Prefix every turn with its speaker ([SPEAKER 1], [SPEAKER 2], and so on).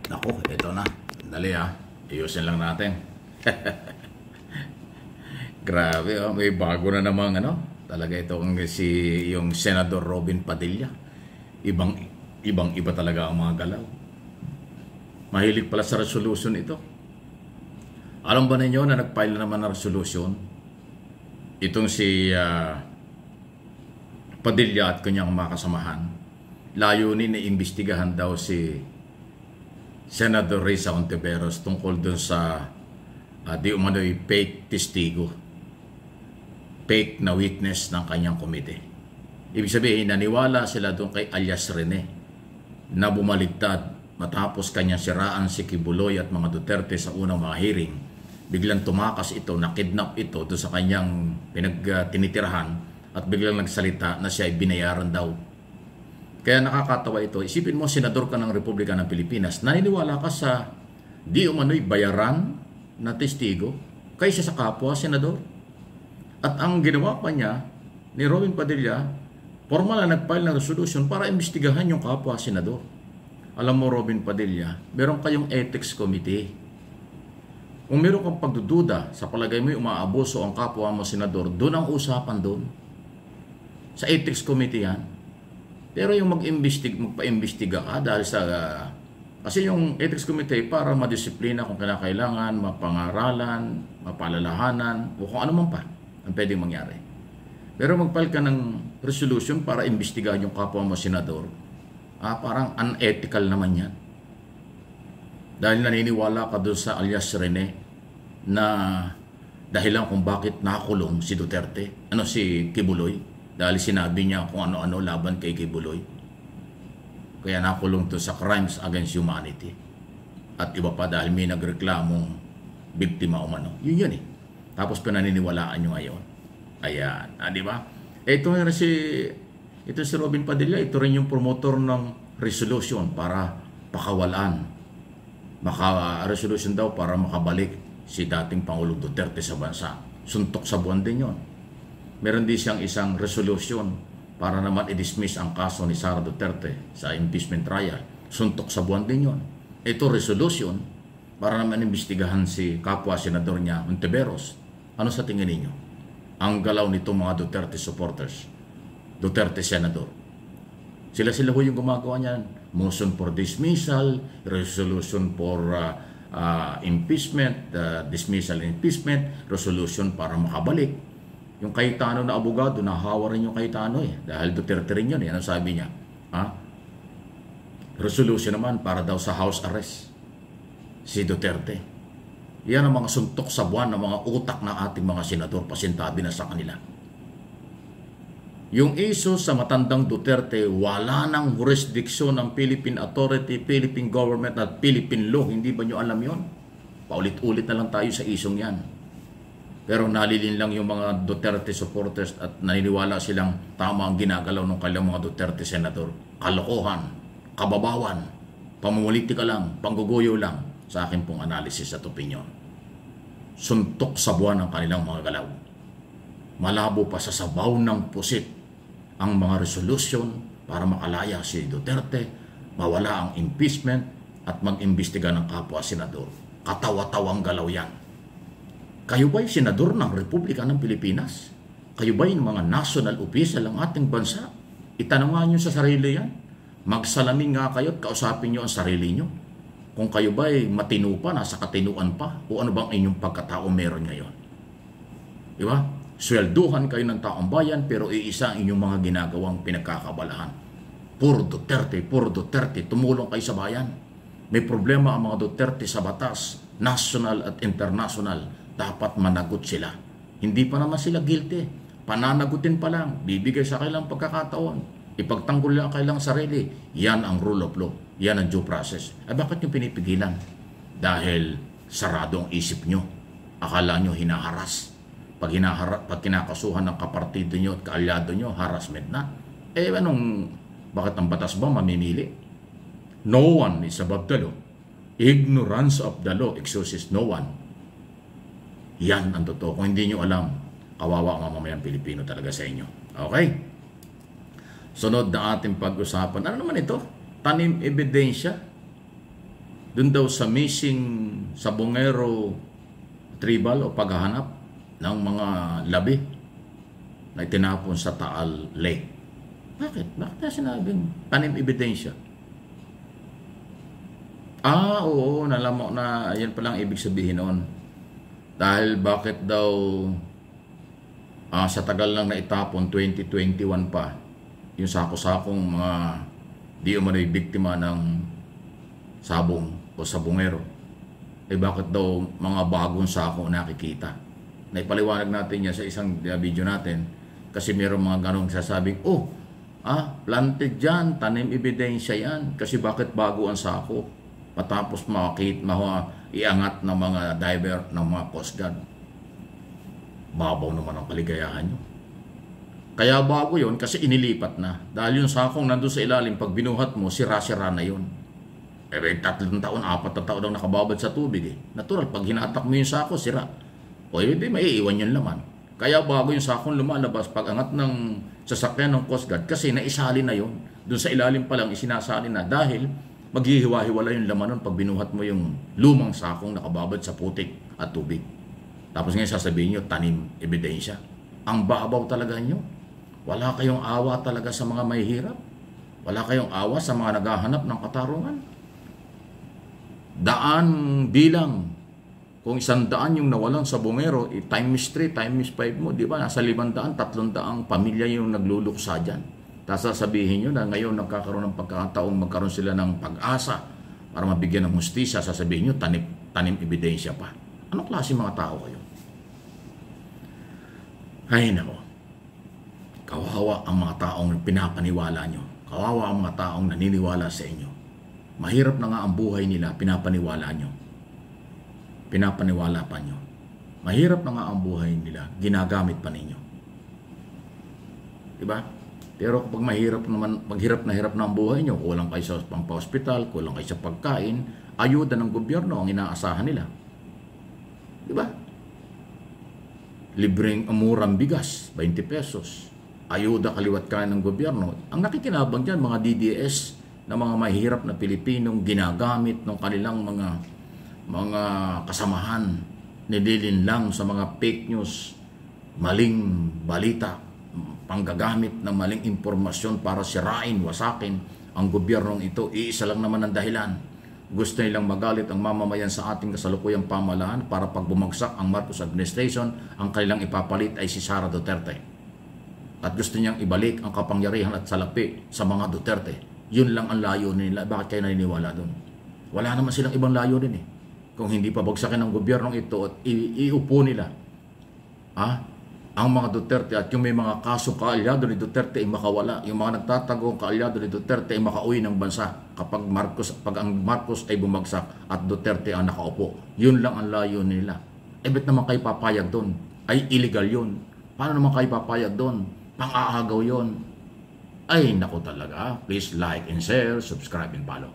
[SPEAKER 1] Naku, ito na. Dali Ayusin lang natin. Grabe may bago na namang Talaga itong yung Senador Robin Padilla. Ibang iba talaga ang mga galaw. Mahilig pala sa resolution ito. Alam ba ninyo na nag-file na naman ng resolution? Itong si Padilla at kanyang mga kasamahan. Layunin na imbestigahan daw si Senator Risa Hontiveros tungkol dun sa di umano'y fake testigo, fake na witness ng kanyang komite. Ibig sabihin, naniwala sila doon kay alias Rene na bumaligtad matapos kanyang siraan si Kibuloy at mga Duterte sa unang mga hearing. Biglang tumakas ito, nakidnap ito doon sa kanyang tinitirahan at biglang nagsalita na siya ay binayaran daw. Kaya nakakatawa ito. Isipin mo, senador ka ng Republika ng Pilipinas, naniniwala ka sa di umano'y bayaran na testigo kaysa sa kapwa senador. At ang ginawa pa niya ni Robin Padilla, formal na nag-file ng resolution para imbestigahan yung kapwa senador. Alam mo, Robin Padilla, meron kayong ethics committee. Kung meron kang pagdududa sa palagay mo yung umaabuso ang kapwa mo senador, doon ang usapan doon. Sa ethics committee yan. Pero yung magpa-imbestiga ka dahil sa kasi yung ethics committee para madisiplina kung kailangan, mapangaralan, mapalalahanan o kung ano man pa ang pwedeng mangyari. Pero mag-file ka ng resolution para imbestigahan yung kapwa mo senador, parang unethical naman yan. Dahil naniniwala ka doon sa alias Rene na dahilan kung bakit nakulong si Duterte, si Kibuloy. Dahil sinabi niya kung ano-ano laban kay Kibuloy. Kaya nakulong to sa crimes against humanity. At iba pa dahil may nagreklamong biktima umano. Yun Tapos pinaniniwalaan nyo ngayon. Ayan. Di ba? Ito si Robin Padilla, ito rin yung promotor ng resolution para pakawalan. Resolution daw para makabalik si dating Pangulong Duterte sa bansa. Suntok sa buwan din yun. Meron din siyang isang resolution para naman i-dismiss ang kaso ni Sara Duterte sa impeachment trial. Suntok sa buwan din yun. Ito resolution para naman imbestigahan si kapwa senador niya, Hontiveros. Ano sa tingin ninyo? Ang galaw nitong mga Duterte supporters, Duterte senador. Sila ho yung gumagawa niyan. Motion for dismissal, resolution for impeachment, dismissal and impeachment, resolution para makabalik. Yung Cayetano na abogado, nahawa rin yung Cayetano dahil Duterte rin yun Ano sabi niya? Resolution naman para daw sa house arrest si Duterte. Yan ang mga suntok sa buwan ng mga utak ng ating mga senador, pasintabi na sa kanila. Yung iso sa matandang Duterte, wala nang jurisdiction ng Philippine Authority, Philippine Government at Philippine Law. Hindi ba nyo alam yon? Paulit-ulit na lang tayo sa isong yan. Pero nalilin lang yung mga Duterte supporters at naniniwala silang tama ang ginagalaw ng kanilang mga Duterte senador. Kalokohan, kababawan, pamumulitika lang, pangguguyo lang sa akin pong analysis at opinion. Suntok sa buwan ng kanilang mga galaw. Malabo pa sa sabaw ng pusit ang mga resolution para makalaya si Duterte, mawala ang impeachment at mag-imbestiga ng kapwa senador. Katawa-tawang galaw yan. Kayo ba'y senador ng Republika ng Pilipinas? Kayo ba'y mga national official ng ating bansa? Itanungan nyo sa sarili yan. Magsalamin nga kayo at kausapin nyo ang sarili nyo. Kung kayo ba'y matino pa, nasa katinuan pa, o ano bang inyong pagkatao meron ngayon? Diba? Swelduhan kayo ng taong bayan, pero iisa ang inyong mga ginagawang pinagkakabalahan. Puro Duterte, tumulong kayo sa bayan. May problema ang mga Duterte sa batas, national at international. Dapat managot sila. Hindi pa naman sila guilty. Pananagutin pa lang. Bibigay sa kailang pagkakataon. Ipagtanggol lang kailang sarili. Yan ang rule of law. Yan ang due process. Bakit nyo pinipigilan? Dahil sarado ang isip nyo. Akala nyo hinaharas. Pag kinakasuhan ng kapartido nyo at kaalyado nyo, harassment na. Bakit ang batas ba mamimili? No one is above the law. Ignorance of the law excuses no one. Yan ang totoo. Kung hindi nyo alam, kawawa ang mamamayang Pilipino talaga sa inyo. Okay? Sunod na ating pag-usapan. Ano naman ito? Tanim ebidensya. Doon daw sa missing sa Bungero tribal o paghahanap ng mga labi na itinapon sa Taal Lake. Bakit? Bakit na sinabing tanim ebidensya? Oo, nalaman na yan palang ibig sabihin noon. Dahil bakit daw sa tagal lang na itapon, 2021 pa, yung sako-sakong mga di umano'y biktima ng sabong o sabongero, bakit daw mga bagong sako nakikita? Naipaliwanag natin yan sa isang video natin kasi mayroong mga ganong sasabing, planted dyan, tanim ebidensya yan, kasi bakit bago ang sako? Matapos iangat ng mga diver ng mga Coast Guard. Babaw naman ang kaligayahan nyo. Kaya bago yon kasi inilipat na. Dahil yung sakong nandun sa ilalim, pag binuhat mo, sira-sira na yun. 3 taon, 4 na taon daw nakababad sa tubig. Natural, pag hinatak mo yung sako, sira. O maiiwan yung laman. Kaya bago yung sakong lumalabas, pag angat ng sasakyan ng Coast Guard, kasi naisali na yun. Doon sa ilalim pa lang, isinasali na. Dahil maghihiwa-hiwala yung laman nun pag binuhat mo yung lumang sakong nakababad sa putik at tubig. Tapos ngayon sasabihin nyo, tanim ebidensya. Ang babaw talaga nyo. Wala kayong awa talaga sa mga mahihirap. Wala kayong awa sa mga naghahanap ng katarungan. Daan bilang. Kung 100 yung nawalan sa Bungero, times 3, times 5 mo, di ba? Nasa 500, 300 pamilya yung nagluluksa dyan. Tapos sasabihin nyo na ngayon nagkakaroon ng pagkakataong magkaroon sila ng pag-asa para mabigyan ng hustisya. Sasabihin nyo, tanim ebidensya pa. Anong klase mga tao kayo? Ay nako, kawawa ang mga taong pinapaniwala nyo. Kawawa ang mga taong naniniwala sa inyo. Mahirap na nga ang buhay nila, pinapaniwala nyo. Pinapaniwala pa nyo. Mahirap na nga ang buhay nila, ginagamit pa ninyo. Diba? Pero kapag maghirap na hirap na ang buhay nyo, kulang kayo sa pampa-hospital, kulang kayo sa pagkain, ayuda ng gobyerno ang inaasahan nila. Diba? Libreng murang bigas, 20 pesos. Ayuda kaliwat kanan ng gobyerno. Ang nakikinabang dyan, mga DDS na mga mahirap na Pilipinong ginagamit ng kanilang mga kasamahan, nililin lang sa mga fake news, maling balita, panggagamit ng maling impormasyon para sirain, wasakin ang gobyernong ito. Iisa lang naman ang dahilan. Gusto nilang magalit ang mamamayan sa ating kasalukuyang pamahalaan para pag bumagsak ang Marcos administration, ang kanilang ipapalit ay si Sara Duterte. At gusto niyang ibalik ang kapangyarihan at salapi sa mga Duterte. Yun lang ang layo nila. Bakit kayo naniniwala doon? Wala naman silang ibang layo din Kung hindi pa bagsakin ng gobyernong ito at iupo nila ang mga Duterte at yung may mga kaso kaalyado ni Duterte ay makawala. Yung mga nagtatagong kaalyado ni Duterte ay makauwi ng bansa pag ang Marcos ay bumagsak at Duterte ang nakaupo. Yun lang ang layo nila. Bet naman kayo papayag doon? Ay illegal yun. Paano naman kayo papayag doon? Pang-aagaw yun. Ay naku talaga. Please like and share, subscribe and follow.